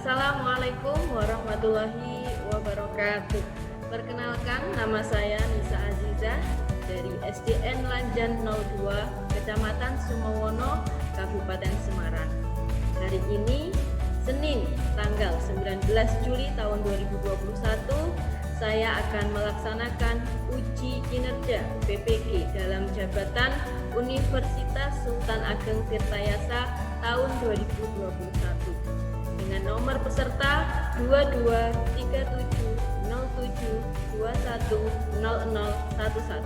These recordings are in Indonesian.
Assalamualaikum warahmatullahi wabarakatuh. Perkenalkan, nama saya Nisa Aziza dari SDN Lanjan 02, Kecamatan Sumowono, Kabupaten Semarang. Hari ini, Senin, tanggal 19 Juli tahun 2021, saya akan melaksanakan uji kinerja PPG dalam jabatan Universitas Sultan Ageng Tirtayasa tahun 2021 dengan nomor peserta 223707210011.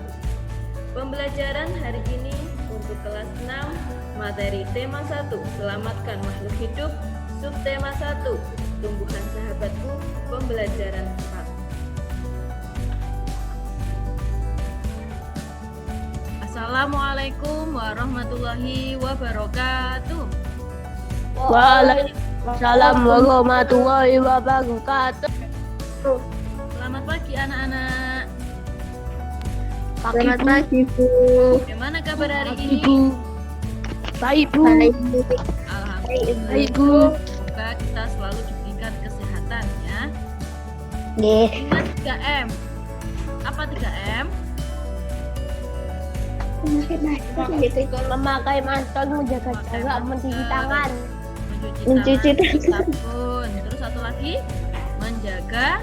Pembelajaran hari ini untuk kelas 6, materi tema 1, selamatkan makhluk hidup, subtema 1, tumbuhan sahabatku, pembelajaran 4. Assalamualaikum warahmatullahi wabarakatuh. Waalaikumsalam warahmatullahi wabarakatuh. Selamat pagi anak-anak. Selamat pagi, Bu. Bagaimana kabar hari ini? Bu. Baik, Bu. Alhamdulillah. Baik, Bu. Semoga kita selalu diberikan kesehatan ya. Nggih. Ingat 3M. Apa 3M? Memakai masker, menjaga jarak, mencuci tangan. Mencuci tangan, sabun. Terus satu lagi, menjaga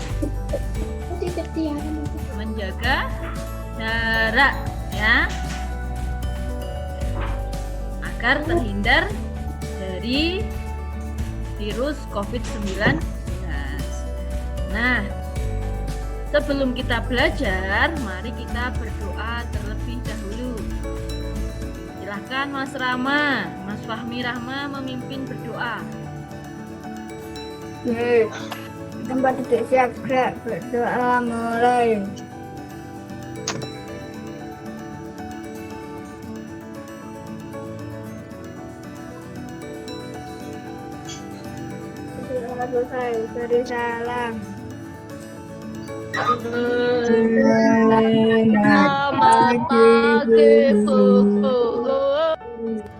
jarak ya, agar terhindar dari virus COVID-19. Nah, sebelum kita belajar, mari kita berdoa terlebih dahulu. Silahkan Mas Rama, Mas Fahmi Rahma memimpin berdoa. Tempat duduk siap, gerak, berdoa mulai. Selesai, beri salam. Selamat pagi, Bu.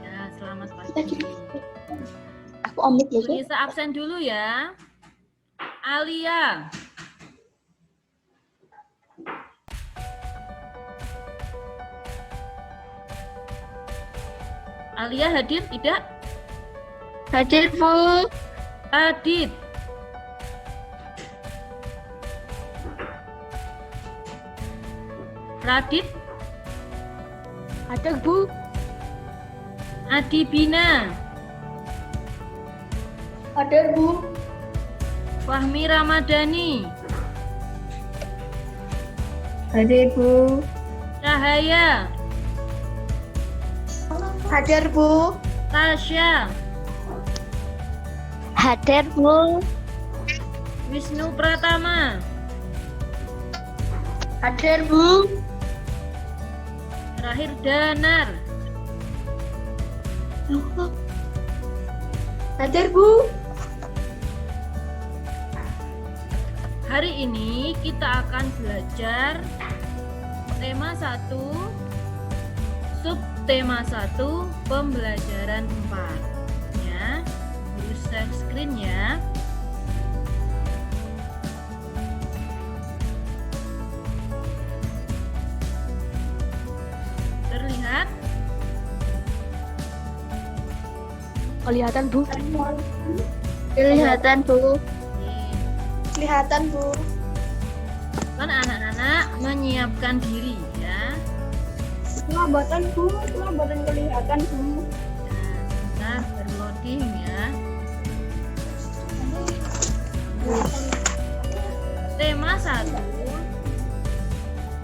Ya, selamat pagi. Aku omit ya, Bisa absen dulu ya. Alia. Alia hadir tidak? Hadir, Bu. Adit. Radit. Hadir, Bu. Adibina. Hadir, Bu. Fahmi Ramadhani. Hadir, Bu. Cahaya. Hadir, Bu. Tasya. Hadir, Bu. Wisnu Pratama. Hadir, Bu. Terakhir Danar. Hadir, Bu. Hari ini kita akan belajar tema 1, subtema 1, pembelajaran 4 ya. Guru share screen ya. Terlihat? Kelihatan, Bu. Kelihatan, Bu. Nih, Kelihatan, Bu. kan anak-anak menyiapkan diri ya. Kelihatan, Bu. Kelihatan, Bu. Nah, sebentar berloading ya. Tema 1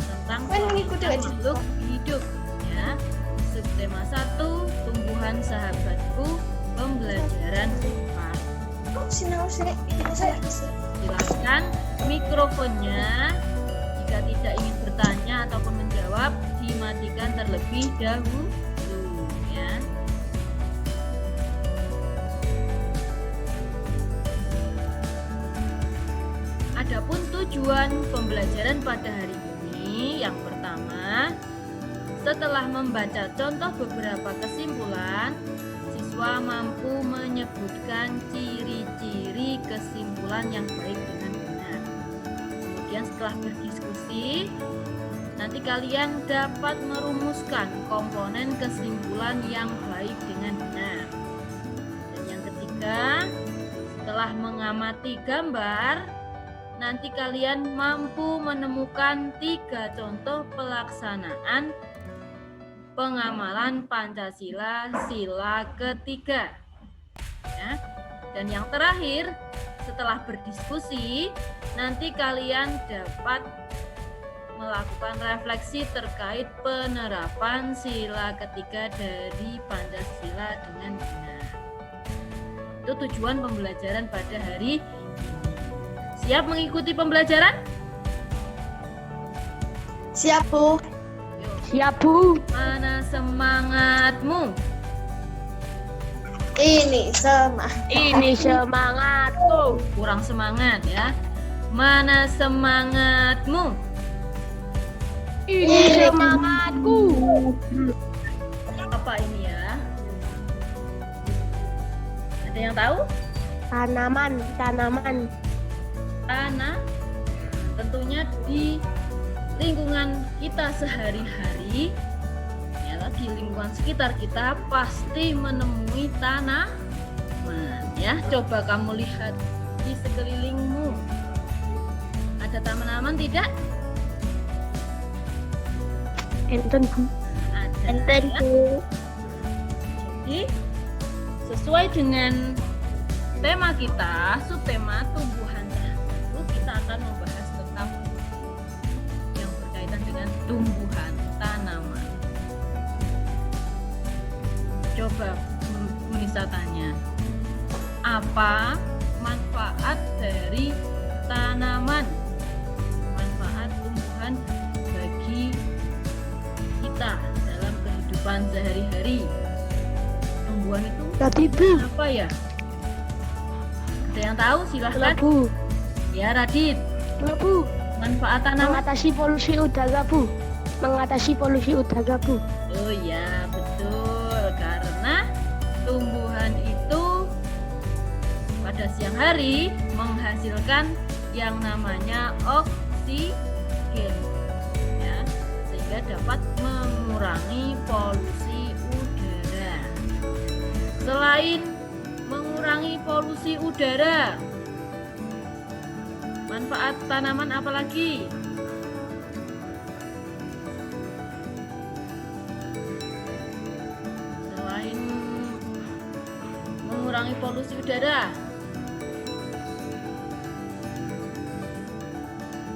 tentang makhluk hidup ya. Subtema 1, tumbuhan sahabatku, pembelajaran 4. Silakan mikrofonnya jika tidak ingin bertanya ataupun menjawab dimatikan terlebih dahulu ya. Adapun tujuan pembelajaran pada hari ini, yang pertama, setelah membaca contoh beberapa kesimpulan, siswa siswa mampu menyebutkan ciri-ciri kesimpulan yang baik dengan benar. Kemudian setelah berdiskusi, nanti kalian dapat merumuskan komponen kesimpulan yang baik dengan benar. Dan yang ketiga, setelah mengamati gambar, nanti kalian mampu menemukan 3 contoh pelaksanaan pengamalan Pancasila sila ketiga. Ya. Dan yang terakhir, setelah berdiskusi, nanti kalian dapat melakukan refleksi terkait penerapan sila ketiga dari Pancasila dengan benar. Itu tujuan pembelajaran pada hari ini. Siap mengikuti pembelajaran? Siap, Bu. Siap, Bu. Mana semangatmu? Ini sama. Ini semangatku. Kurang semangat ya. Mana semangatmu? Ini semangatku. Apa ini ya? Ada yang tahu? Tanaman. Tanah. Tentunya di lingkungan kita sehari-hari, ya, di lingkungan sekitar kita pasti menemui tanaman. Ya, coba kamu lihat di sekelilingmu. Ada tanaman tidak? Enten, Bu. Ada. Enten, Ya. Bu. Jadi sesuai dengan tema kita, subtema tumbuhan tertentu, kita akan membahas tentang yang berkaitan dengan tumbuhan tanaman. Coba Nisa tanya, apa manfaat dari tanaman? Manfaat tumbuhan bagi kita dalam kehidupan sehari-hari. Tumbuhan itu Tadi, Bu. apa ya? Ada yang tahu? Silahkan. Bu. Ya, Radit. Bu. Manfaat tanaman. Mengatasi polusi udara, Bu. Mengatasi polusi udara, Bu. Oh ya, betul. Karena tumbuhan itu pada siang hari menghasilkan yang namanya oksigen, ya, sehingga dapat mengurangi polusi udara. Selain mengurangi polusi udara, manfaat tanaman apa lagi? Selain mengurangi polusi udara,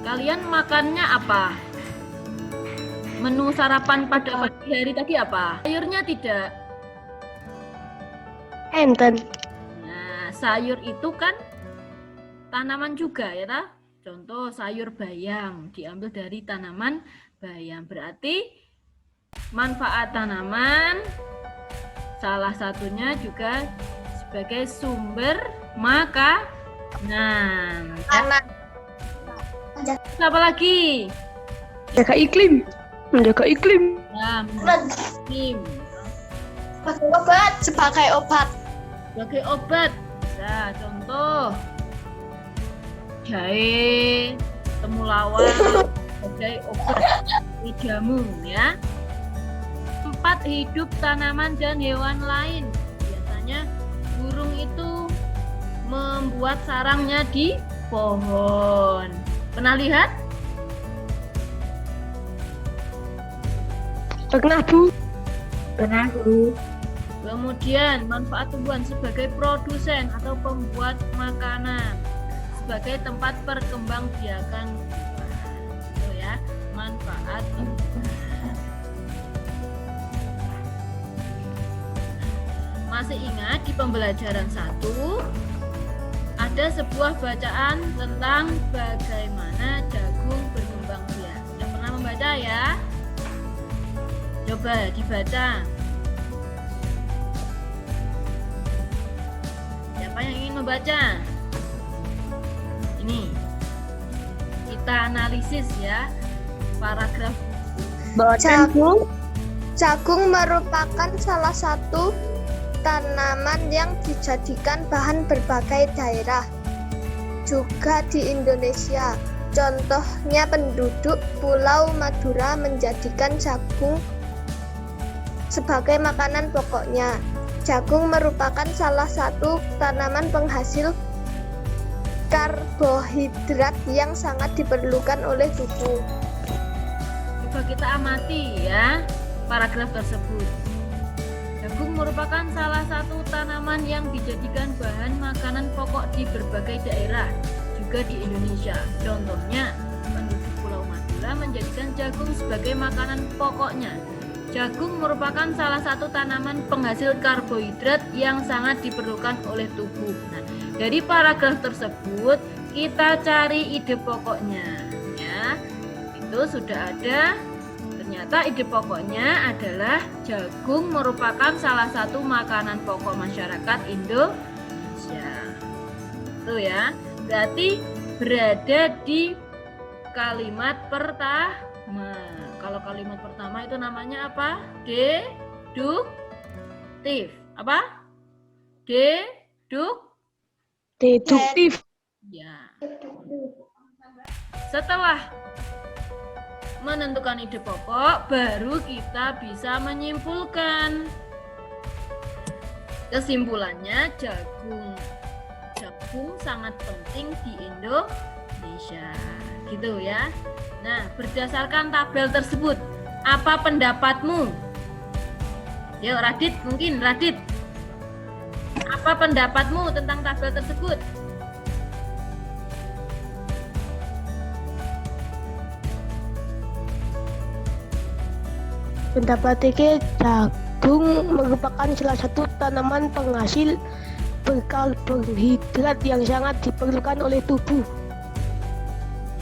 kalian makannya apa? Menu sarapan pada pagi hari tadi apa? Sayurnya tidak. Enten. Nah, sayur itu kan tanaman juga ya ta? Contoh sayur bayam diambil dari tanaman bayam. Berarti manfaat tanaman salah satunya juga sebagai sumber makanan. Ya. Apa lagi? Menjaga iklim. Menjaga iklim. Nah, iklim. Sebagai obat. Sebagai obat. Nah, contoh jahe, temulawak sebagai obat di jamu ya. Tempat hidup tanaman dan hewan lain. Biasanya burung itu membuat sarangnya di pohon. Pernah lihat? Pernah, Bu. Pernah, Bu. Kemudian manfaat tumbuhan sebagai produsen atau pembuat makanan, sebagai tempat perkembangbiakan itu ya, manfaat tumbuhan. Masih ingat di pembelajaran 1 ada sebuah bacaan tentang bagaimana jagung berkembang biak. Sudah pernah membaca ya? Coba dibaca. Siapa yang ingin membaca? Ini kita analisis ya paragraf. Jagung merupakan salah satu tanaman yang dijadikan bahan berbagai daerah, juga di Indonesia. Contohnya penduduk Pulau Madura menjadikan jagung sebagai makanan pokoknya. Jagung merupakan salah satu tanaman penghasil karbohidrat yang sangat diperlukan oleh tubuh. Coba kita amati ya paragraf tersebut. Jagung merupakan salah satu tanaman yang dijadikan bahan makanan pokok di berbagai daerah, juga di Indonesia. Contohnya, penduduk Pulau Madura menjadikan jagung sebagai makanan pokoknya. Jagung merupakan salah satu tanaman penghasil karbohidrat yang sangat diperlukan oleh tubuh. Nah, dari paragraf tersebut kita cari ide pokoknya ya. Itu sudah ada. Ternyata ide pokoknya adalah jagung merupakan salah satu makanan pokok masyarakat Indonesia. Itu ya. Berarti berada di kalimat pertama. Kalau kalimat pertama itu namanya apa? Deduktif. Apa? Deduktif. Ya. Setelah menentukan ide pokok, baru kita bisa menyimpulkan. Kesimpulannya, jagung sangat penting di Indonesia. Gitu ya. Nah, berdasarkan tabel tersebut, apa pendapatmu? Yuk Radit, mungkin Radit. Apa pendapatmu tentang tabel tersebut? Pendapat Eke, jagung merupakan salah satu tanaman penghasil berkarbohidrat yang sangat diperlukan oleh tubuh.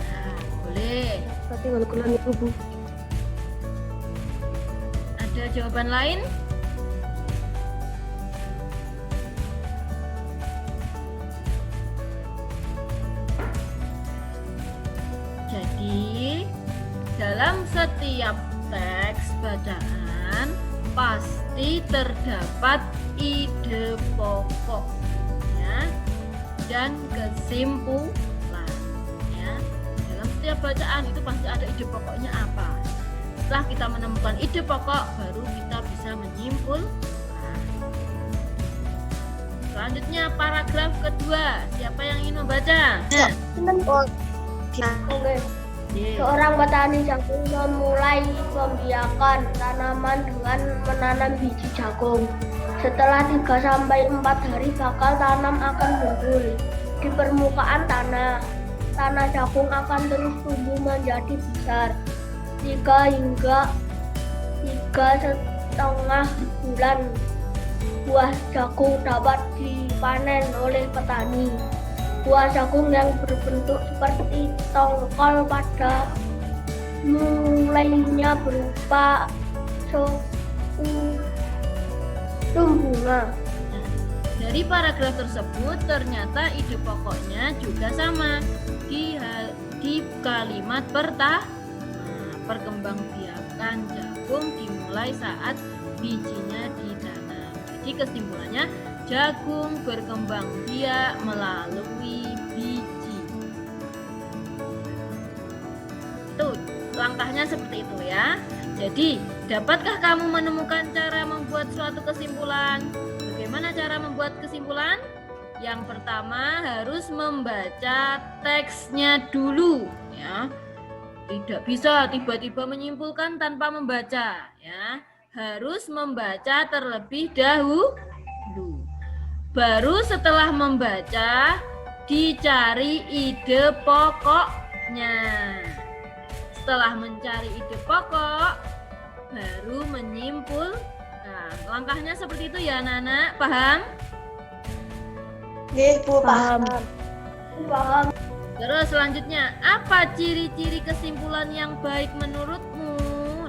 Nah, boleh. Berarti oleh tubuh. Ada jawaban lain? Jadi, dalam setiap teks bacaan pasti terdapat ide pokok ya, dan kesimpulan ya. Dalam setiap bacaan itu pasti ada ide pokoknya apa. Setelah kita menemukan ide pokok, baru kita bisa menyimpulkan. Selanjutnya paragraf kedua. Siapa yang ingin membaca? Seorang petani jagung memulai membiarkan tanaman dengan menanam biji jagung. Setelah 3-4 hari bakal tanam akan muncul di permukaan tanah. Tanah jagung akan terus tumbuh menjadi besar. 3 hingga 3,5 bulan buah jagung dapat dipanen oleh petani. Buah jagung yang berbentuk seperti tongkol pada mulainya berupa bunga. Dari paragraf tersebut ternyata ide pokoknya juga sama di kalimat pertama. Perkembangbiakan jagung dimulai saat bijinya ditanam. Jadi kesimpulannya, jagung berkembang biak melalui biji. Itu langkahnya seperti itu ya. Jadi, dapatkah kamu menemukan cara membuat suatu kesimpulan? Bagaimana cara membuat kesimpulan? Yang pertama harus membaca teksnya dulu ya. Tidak bisa tiba-tiba menyimpulkan tanpa membaca ya. Harus membaca terlebih dahulu. Baru setelah membaca, dicari ide pokoknya. Setelah mencari ide pokok, baru menyimpulkan. Langkahnya seperti itu ya anak-anak, paham? Bu, paham. Paham. Terus selanjutnya, apa ciri-ciri kesimpulan yang baik menurutmu?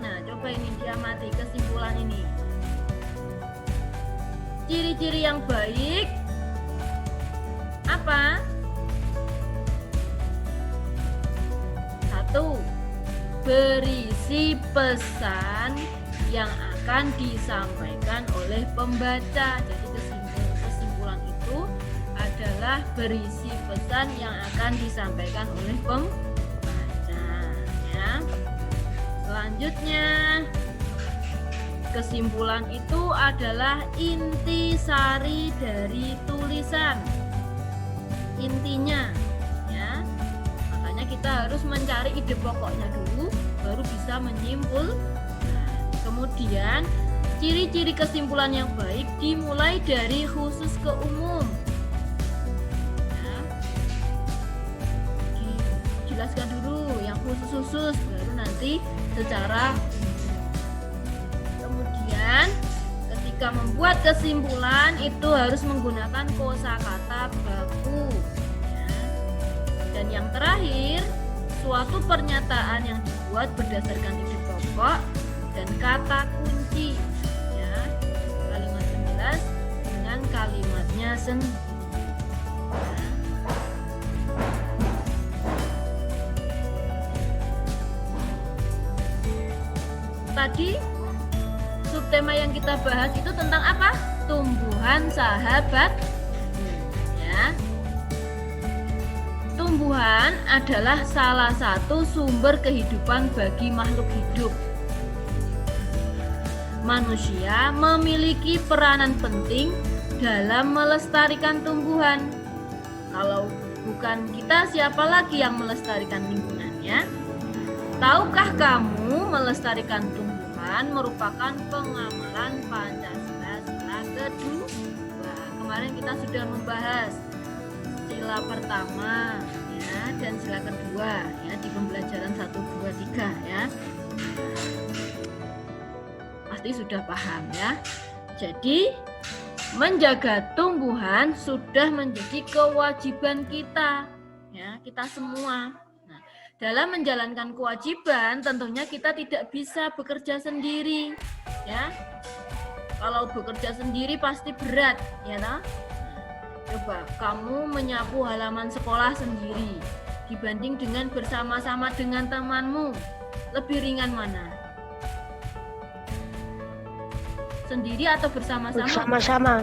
Nah, coba ini diamati kesimpulan ini. Ciri-ciri yang baik apa? 1. Berisi pesan yang akan disampaikan oleh pembaca. Jadi adalah berisi pesan yang akan disampaikan oleh pembaca, ya. Selanjutnya, kesimpulan itu adalah inti sari dari tulisan. Intinya, ya. Makanya kita harus mencari ide pokoknya dulu, baru bisa menyimpul. Nah, kemudian ciri-ciri kesimpulan yang baik dimulai dari khusus ke umum. Ya. Dijelaskan dulu yang khusus-khusus, baru nanti secara kemudian ketika membuat kesimpulan itu harus menggunakan kosakata baku, ya. Dan yang terakhir, suatu pernyataan yang dibuat berdasarkan ide pokok dan kata kunci, ya. Kalimat yang jelas dengan kalimatnya sendiri. Tadi subtema yang kita bahas itu tentang apa? Tumbuhan sahabat, ya. Tumbuhan adalah salah satu sumber kehidupan bagi makhluk hidup. Manusia memiliki peranan penting dalam melestarikan tumbuhan. Kalau bukan kita, siapa lagi yang melestarikan lingkungannya? Tahukah kamu melestarikan tumbuhan merupakan pengamalan Pancasila sila kedua. Kemarin kita sudah membahas sila pertama, ya, dan sila kedua, ya, di pembelajaran 1, 2, 3, ya. Pasti sudah paham, ya. Jadi menjaga tumbuhan sudah menjadi kewajiban kita, ya, kita semua. Dalam menjalankan kewajiban, tentunya kita tidak bisa bekerja sendiri, ya. Kalau bekerja sendiri pasti berat, ya nah? Coba kamu menyapu halaman sekolah sendiri dibanding dengan bersama-sama dengan temanmu, lebih ringan mana? Sendiri atau bersama-sama? Bersama-sama.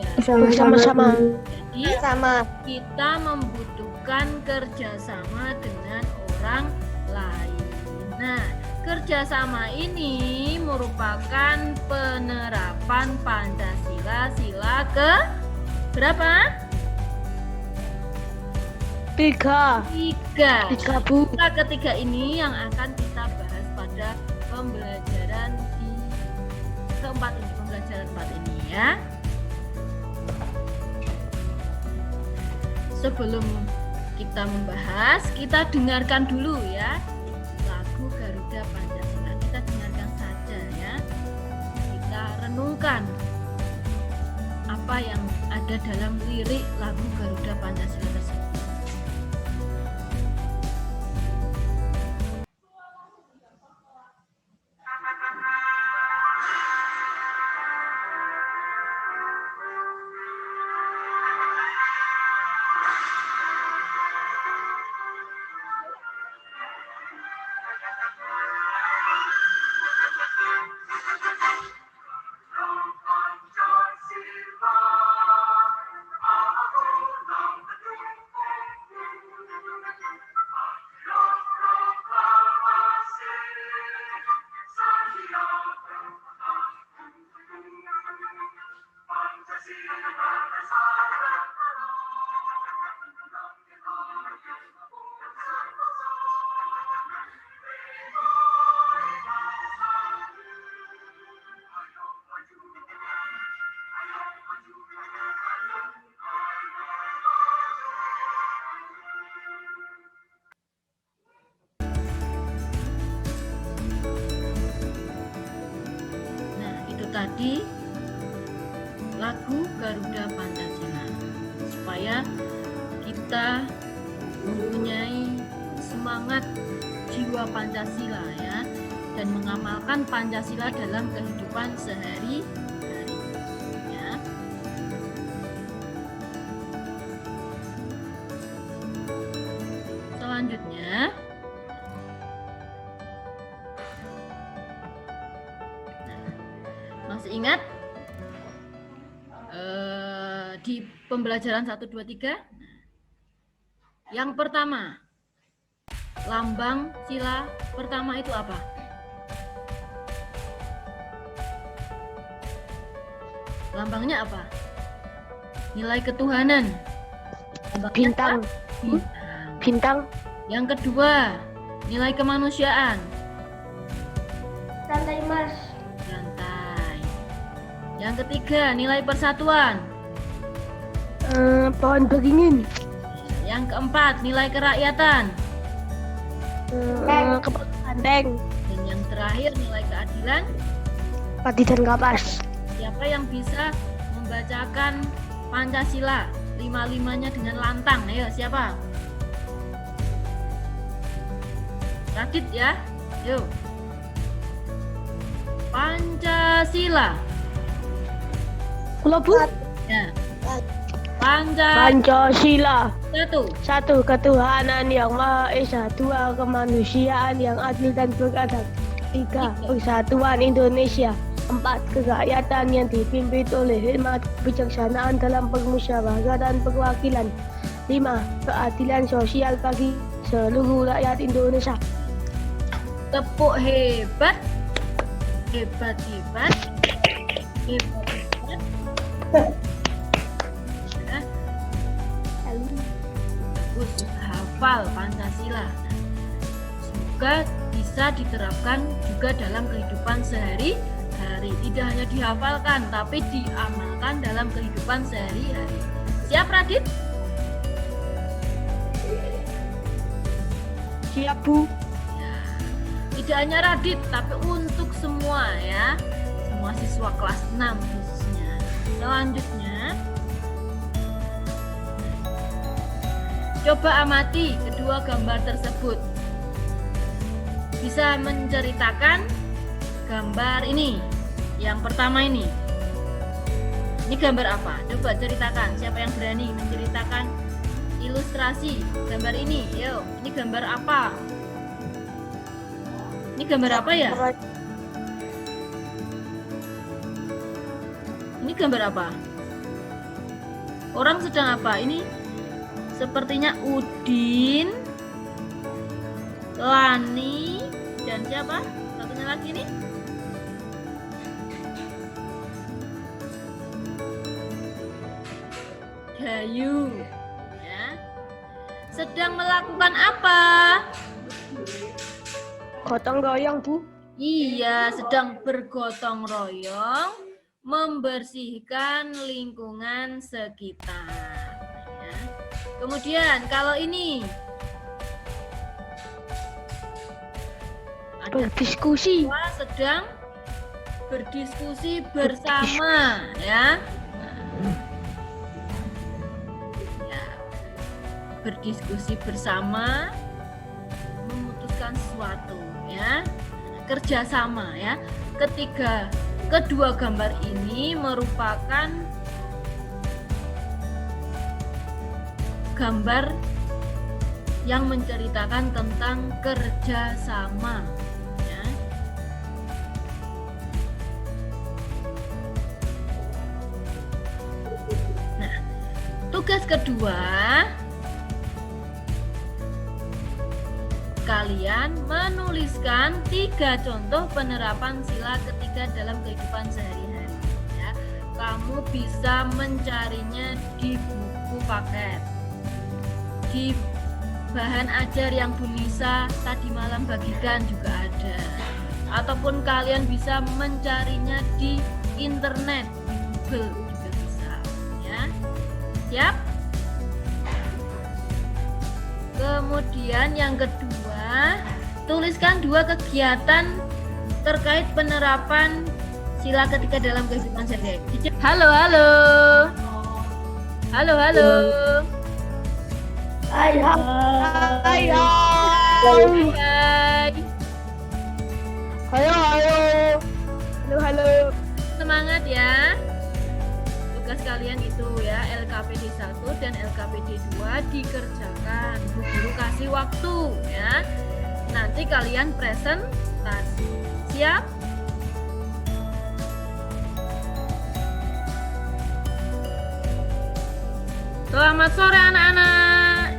Ya. Bersama-sama. Jadi Sama. kita membutuhkan kerjasama dengan orang lain. Nah, kerjasama ini merupakan penerapan Pancasila sila ke berapa? 3. 3. Bu. Sila ketiga ini yang akan kita bahas pada pembelajaran keempat ini, pembelajaran 4 ini, ya. Sebelum kita membahas, kita dengarkan dulu, ya, lagu Garuda Pancasila. Kita dengarkan saja, ya. Kita renungkan apa yang ada dalam lirik lagu Garuda Pancasila tersebut. Tadi lagu Garuda Pancasila, supaya kita mempunyai semangat jiwa Pancasila, ya, dan mengamalkan Pancasila dalam kehidupan sehari-hari, ya. Selanjutnya, masih ingat di pembelajaran 1, 2, 3. Yang pertama, lambang sila pertama itu apa? Lambangnya apa? Nilai ketuhanan. Lambangnya Bintang. apa? Bintang. Bintang. Yang kedua, nilai kemanusiaan. Rantai emas. Rantai. Yang ketiga, nilai persatuan. Pohon beringin. Yang keempat, nilai kerakyatan. Banteng. Dan yang terakhir, nilai keadilan. Padi dan kapas. Siapa yang bisa membacakan Pancasila 5-5-nya dengan lantang? Ayo, siapa? Radit ya. Yuk. Pancasila. Kula Bu. Ya. Pancasila. Pancasila. 1. 1. Ketuhanan yang Maha Esa. 2. Kemanusiaan yang adil dan beradab. 3. Persatuan Indonesia. 4. Kerakyatan yang dipimpin oleh hikmat kebijaksanaan dalam permusyawaratan perwakilan. 5. Keadilan sosial bagi seluruh rakyat Indonesia. Tepuk hebat. Hebat, hebat. Hebat, hebat. Ya. Bagus, hafal Pancasila. Semoga bisa diterapkan juga dalam kehidupan sehari-hari. Tidak hanya dihafalkan, tapi diamalkan dalam kehidupan sehari-hari. Siap, Radit? Siap Bu. Tidak hanya Radit, tapi untuk semua ya. Semua siswa kelas 6 khususnya. Selanjutnya, coba amati kedua gambar tersebut. Bisa menceritakan gambar ini. Yang pertama ini. Ini gambar apa? Coba ceritakan. Siapa yang berani menceritakan ilustrasi gambar ini? Yo, ini gambar apa? Ini gambar apa ya? Ini gambar apa? Orang sedang apa? Ini sepertinya Udin, Lani, dan siapa? Satunya lagi nih. Dayu. Ya. Sedang melakukan apa? Gotong royong Bu. Iya, sedang bergotong royong membersihkan lingkungan sekitar. Ya. Kemudian kalau ini ada Berdiskusi. siswa sedang berdiskusi bersama, ya. Ya. Berdiskusi bersama memutuskan sesuatu, ya. Kerjasama, ya. Kedua gambar ini merupakan gambar yang menceritakan tentang kerjasama, ya. Nah, tugas kedua, kalian menuliskan 3 contoh penerapan sila ketiga dalam kehidupan sehari-hari, ya. Kamu bisa mencarinya di buku paket, di bahan ajar yang Bu Nisa tadi malam bagikan juga ada, ataupun kalian bisa mencarinya di internet, di Google juga bisa, ya. Siap? Kemudian yang kedua, tuliskan 2 kegiatan terkait penerapan sila ketiga dalam kehidupan sehari-hari. Halo, halo. Halo, halo. Hai hai. Hai. Halo halo. Halo halo. Semangat ya. Tugas kalian itu ya, LKPD 1 dan LKPD 2 dikerjakan. Bu Guru kasih waktu ya. Nanti kalian presentasi. Siap? Selamat sore anak-anak.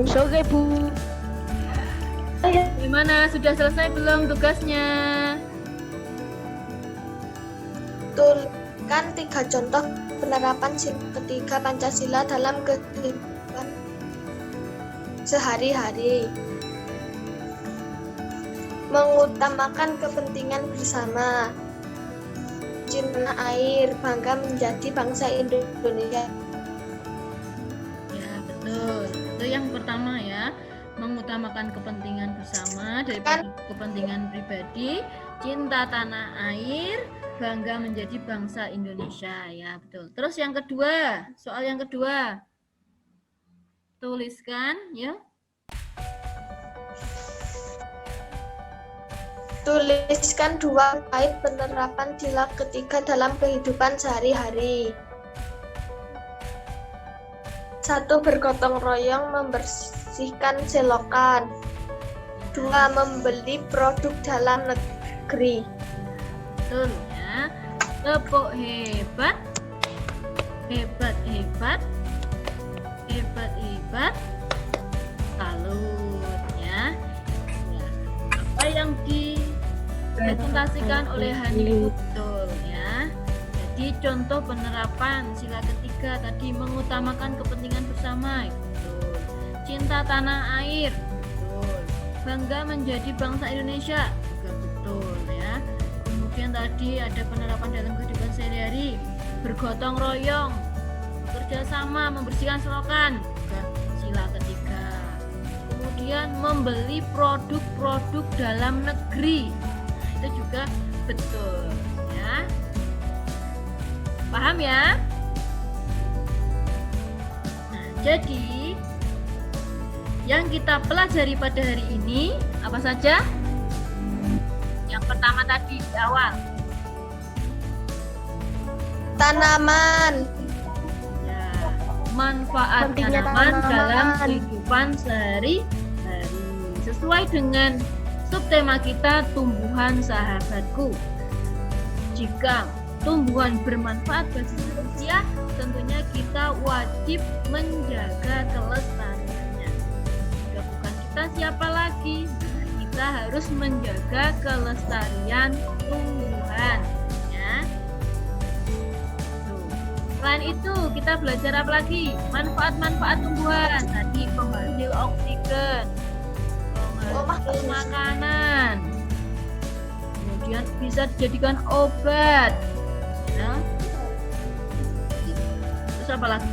Sore Bu. Gimana? Sudah selesai belum tugasnya? Tuliskan 3 contoh penerapan ketiga Pancasila dalam kehidupan sehari-hari. Mengutamakan kepentingan bersama. Cinta air, bangga menjadi bangsa Indonesia. Ya, betul. Itu yang pertama ya. Mengutamakan kepentingan bersama daripada kepentingan pribadi, cinta tanah air, bangga menjadi bangsa Indonesia. Ya, betul. Terus yang kedua, soal yang kedua. Tuliskan ya. Tuliskan 2 kait penerapan sila ketiga dalam kehidupan sehari-hari. 1. Bergotong royong membersihkan selokan. 2. Membeli produk dalam negeri. Betul ya. Tepuk hebat. Hebat, hebat. Hebat, hebat. Salut ya. Ya. Apa yang dipresentasikan oleh Hani betul ya. Jadi contoh penerapan sila ketiga tadi mengutamakan kepentingan bersama, betul. Cinta tanah air, betul. Bangga menjadi bangsa Indonesia, juga betul ya. Kemudian tadi ada penerapan dalam kehidupan sehari-hari, bergotong royong, bekerja sama, membersihkan selokan, juga sila ketiga. Kemudian membeli produk-produk dalam negeri, itu juga betul ya. Paham ya? Nah, jadi yang kita pelajari pada hari ini apa saja? Yang pertama tadi di awal. Tanaman. Ya, manfaat Pentingnya tanaman tanaman dalam kehidupan sehari-hari. Sesuai dengan subtema kita tumbuhan sahabatku. Jika tumbuhan bermanfaat bagi manusia, tentunya kita wajib menjaga kelestariannya. Jika bukan kita, siapa lagi? Nah, kita harus menjaga kelestarian tumbuhan. Ya. Tuh. Selain itu, kita belajar apa lagi? Manfaat-manfaat tumbuhan. Tadi penghasil oksigen, penghasil makanan, kemudian bisa dijadikan obat. Ya. Terus apa lagi?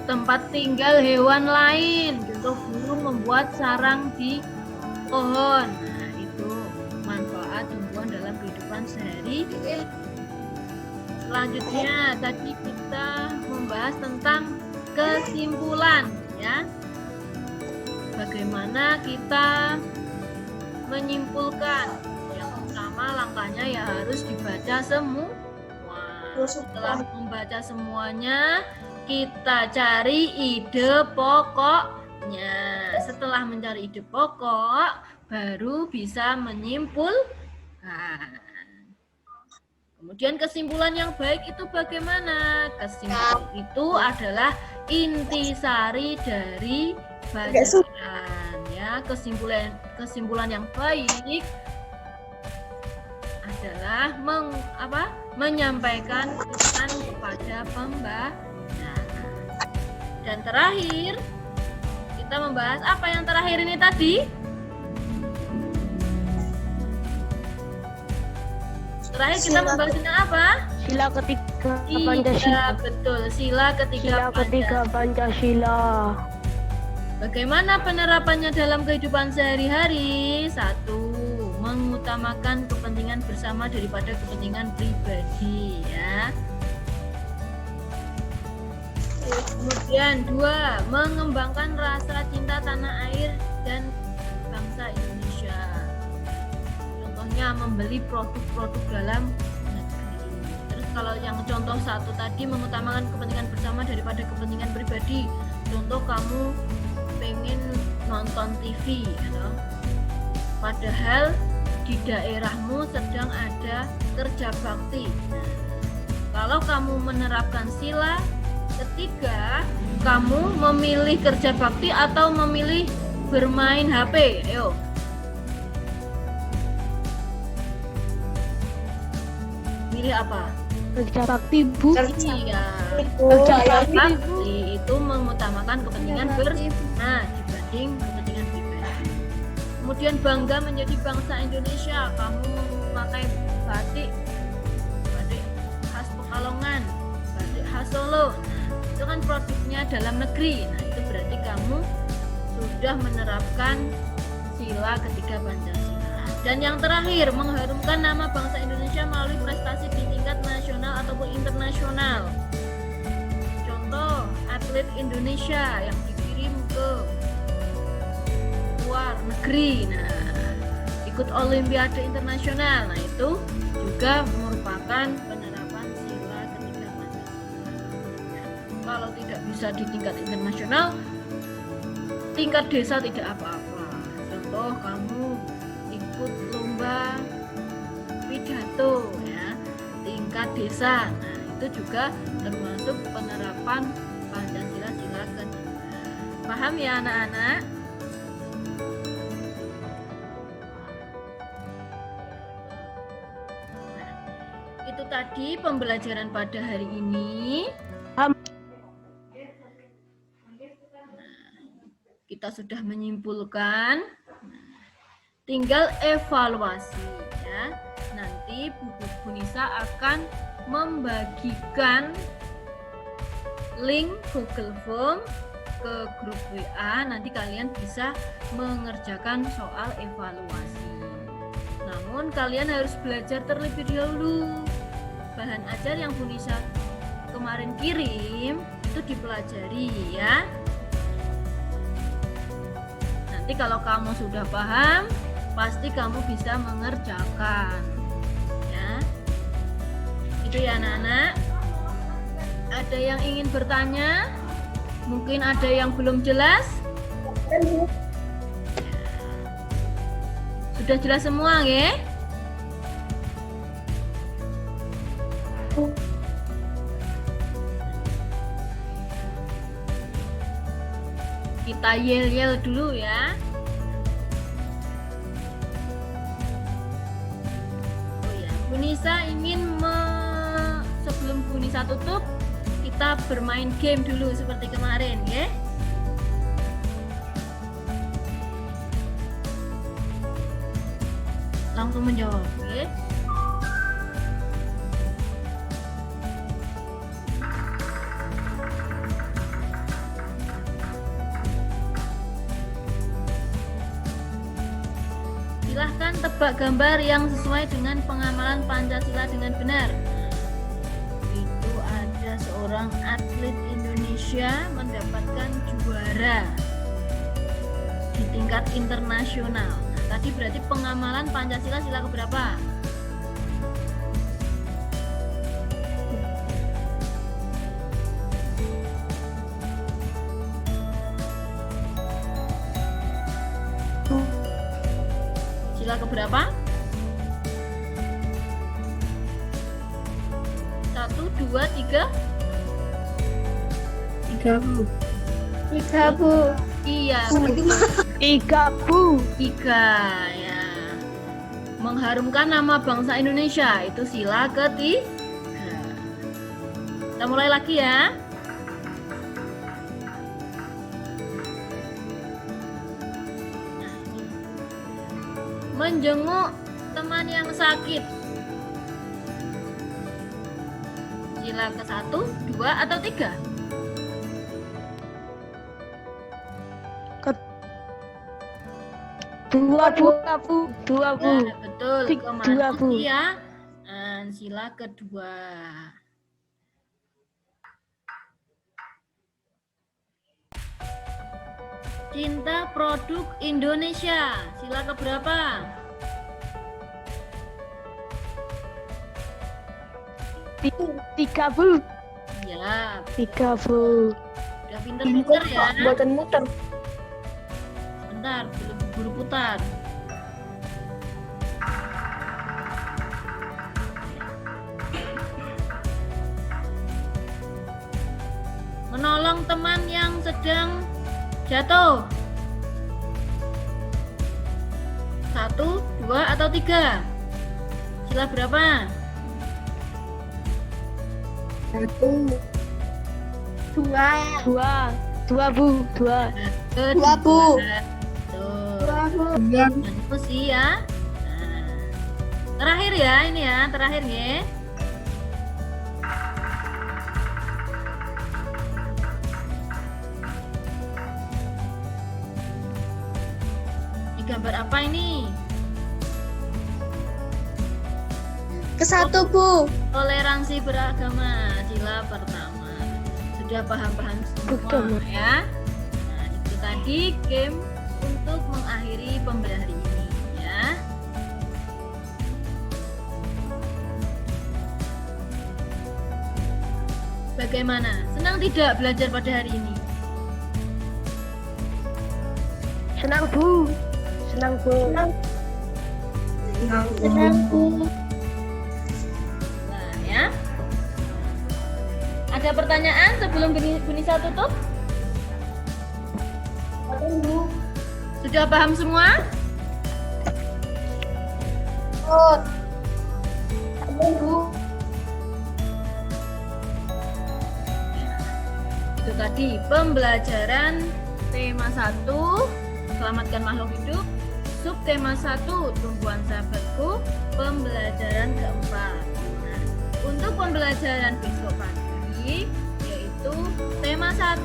Tempat tinggal hewan lain, contoh burung membuat sarang di pohon. Nah, itu manfaat tumbuhan dalam kehidupan sehari. Selanjutnya tadi kita membahas tentang kesimpulan ya. Bagaimana kita menyimpulkan? Yang pertama langkahnya ya harus dibaca semua. Setelah membaca semuanya, kita cari ide pokoknya. Setelah mencari ide pokok, baru bisa menyimpulkan. Kemudian kesimpulan yang baik itu bagaimana? Kesimpulan itu adalah intisari dari bacaan ya. Kesimpulan yang baik adalah menyampaikan pesan kepada pembaca. Dan terakhir kita membahas apa yang terakhir ini tadi? Terakhir kita membahas tentang apa? Sila ketiga Iya, betul. Sila ketiga Pancasila. Bagaimana penerapannya dalam kehidupan sehari-hari? 1. Mengutamakan kepentingan bersama daripada kepentingan pribadi ya. Kemudian 2. Mengembangkan rasa cinta tanah air dan bangsa Indonesia. Contohnya membeli produk-produk dalam negeri. Terus kalau yang contoh 1 tadi mengutamakan kepentingan bersama daripada kepentingan pribadi. Contoh kamu pengen nonton TV gitu. Padahal di daerahmu sedang ada kerja bakti. Nah, kalau kamu menerapkan sila ketiga, kamu memilih kerja bakti atau memilih bermain HP? Ayo. Milih apa? Kerja bakti, Bu. Iya. Kerja bakti, Bu. Bakti itu mengutamakan kepentingan dibanding kepentingan pribadi. Kemudian bangga menjadi bangsa Indonesia. Kamu memakai batik khas Pekalongan, batik khas Solo. Nah, itu kan produknya dalam negeri. Nah, itu berarti kamu sudah menerapkan sila ketiga Pancasila. Dan yang terakhir, mengharumkan nama bangsa Indonesia melalui prestasi di tingkat nasional ataupun internasional. Contoh, atlet Indonesia yang dikirim ke luar negeri, ikut olimpiade internasional. Nah, itu juga merupakan penerapan sila ketiga Pancasila. Kalau tidak bisa di tingkat internasional, tingkat desa tidak apa-apa. Contoh, kamu ikut lomba pidato ya, tingkat desa. Nah, itu juga termasuk penerapan Pancasila sila ketiga. Paham ya anak-anak? Nah, itu tadi pembelajaran pada hari ini. Kita sudah menyimpulkan, tinggal evaluasi ya. Nanti Bu Nisa akan membagikan link Google Form ke grup WA. Nanti kalian bisa mengerjakan soal evaluasi. Namun kalian harus belajar terlebih dahulu. Bahan ajar yang Bu Nisa kemarin kirim itu dipelajari ya. Nanti kalau kamu sudah paham, pasti kamu bisa mengerjakan. Ya. Itu ya anak-anak. Ada yang ingin bertanya? Mungkin ada yang belum jelas? Sudah jelas semua, ya? Kita yel-yel dulu ya. Oh ya, Bu Nisa ingin sebelum Bu Nisa tutup, kita bermain game dulu seperti kemarin ya. Langsung menjawab ya. Silahkan tebak gambar yang sesuai dengan pengamalan Pancasila dengan benar. Itu ada seorang atlet Indonesia mendapatkan juara di tingkat internasional. Nah, tadi berarti pengamalan Pancasila sila keberapa? Sila keberapa? 1, 2, 3? 3, Bu. 3, Bu. Iya, 3, Bu. 3 ya. Mengharumkan nama bangsa Indonesia itu sila ketiga. Kita mulai lagi ya. Menjenguk teman yang sakit. Sila ke-1, 2 atau 3? Dua, Bu. Dua, Bu. Nah, betul, Dua, Bu. kemana ya? Nah, sila kedua. Cinta produk Indonesia. Sila keberapa? 3, Bu. Ya, 3, Bu. udah pinter-pinter ya. Buatan muter. Bentar, belum buru putar. teman yang sedang jatuh? 1, 2, atau 3? Sila berapa? 1, 2, 2 Bu, 2. Dua, Bu. Tuh. 2 Bu. Bagus sih ya. Nah, terakhir ya ini ya, terakhir ya. Ini gambar apa ini? Ke-1, Bu. Toleransi beragama, sila pertama. Sudah paham-paham semua ya. Nah, itu tadi game untuk mengakhiri pembelajaran hari ini ya. Bagaimana? Senang tidak belajar pada hari ini? Senang Bu. Senang Bu. Senang Bu. Nah ya. Ada pertanyaan sebelum Bu Nisa tutup? Sudah paham semua? Itu tadi pembelajaran tema 1, selamatkan makhluk hidup. Subtema 1, tumbuhan sahabatku, pembelajaran keempat. Nah, untuk pembelajaran besok pagi yaitu tema 1,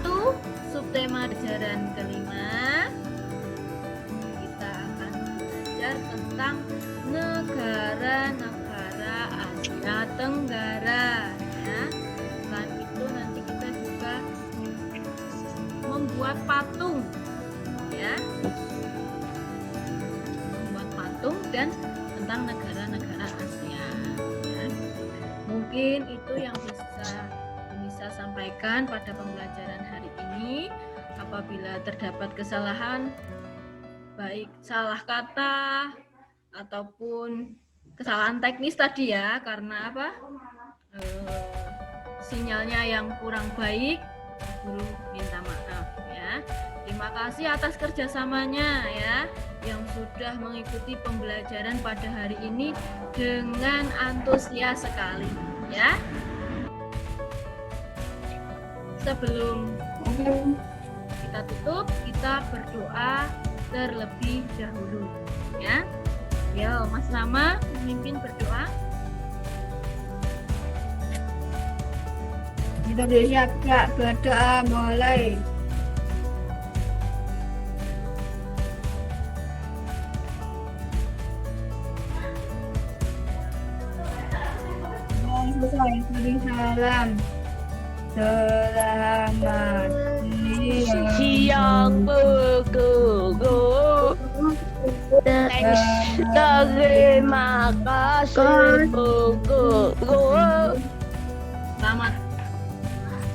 subtema pelajaran kelima, kita akan belajar tentang negara-negara Asia Tenggara ya. Selain itu nanti kita juga membuat patung ya, membuat patung dan tentang negara-negara Asia ya. Mungkin itu yang bisa sampaikan pada pembelajaran hari ini. Apabila terdapat kesalahan, baik salah kata ataupun kesalahan teknis tadi ya, karena apa? Sinyalnya yang kurang baik, guru minta maaf ya. Terima kasih atas kerjasamanya ya, yang sudah mengikuti pembelajaran pada hari ini dengan antusias sekali ya. Sebelum kita tutup, kita berdoa terlebih dahulu ya. Yo, Mas Rama memimpin berdoa. Kita sudah siap, Kak. Berdoa mulai. Salam. Selamat siang Bu. Terima kasih Bu. Selamat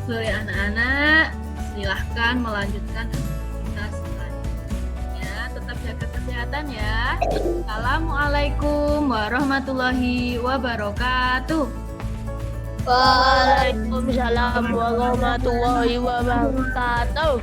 sore anak-anak. Silahkan melanjutkan aktivitas selanjutnya. Tetap jaga kesehatan ya. Assalamualaikum warahmatullahi wabarakatuh. Waalaikumsalam warahmatullahi wabarakatuh.